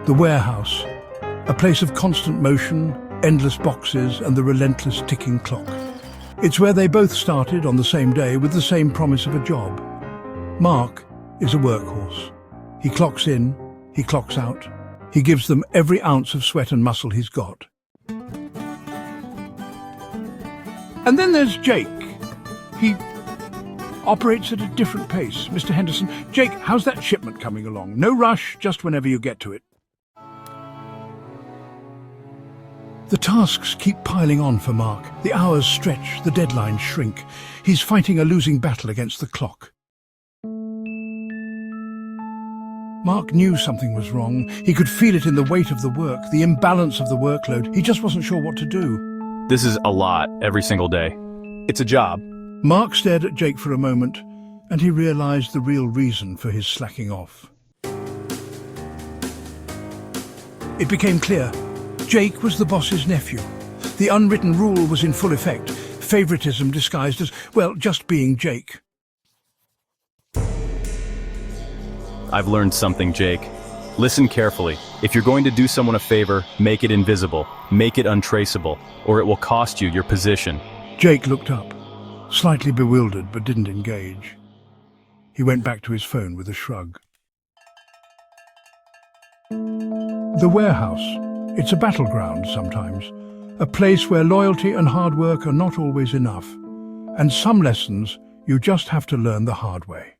The warehouse, a place of constant motion, endless boxes and the relentless ticking clock. It's where they both started on the same day with the same promise of a job. Mark is a workhorse. He clocks in, he clocks out. He gives them every ounce of sweat and muscle he's got. And then there's Jake. He operates at a different pace. Mr. Henderson, Jake, how's that shipment coming along? No rush, just whenever you get to it. The tasks keep piling on for Mark. The hours stretch, the deadlines shrink. He's fighting a losing battle against the clock. Mark knew something was wrong. He could feel it in the weight of the work, the imbalance of the workload. He just wasn't sure what to do. This is a lot every single day. It's a job. Mark stared at Jake for a moment, and he realized the real reason for his slacking off. It became clear. Jake was the boss's nephew. The unwritten rule was in full effect. Favoritism disguised as, well, just being Jake. I've learned something, Jake. Listen carefully. If you're going to do someone a favor, make it invisible, make it untraceable, or it will cost you your position. Jake looked up, slightly bewildered but didn't engage. He went back to his phone with a shrug. The warehouse. It's a battleground sometimes, a place where loyalty and hard work are not always enough, and some lessons you just have to learn the hard way.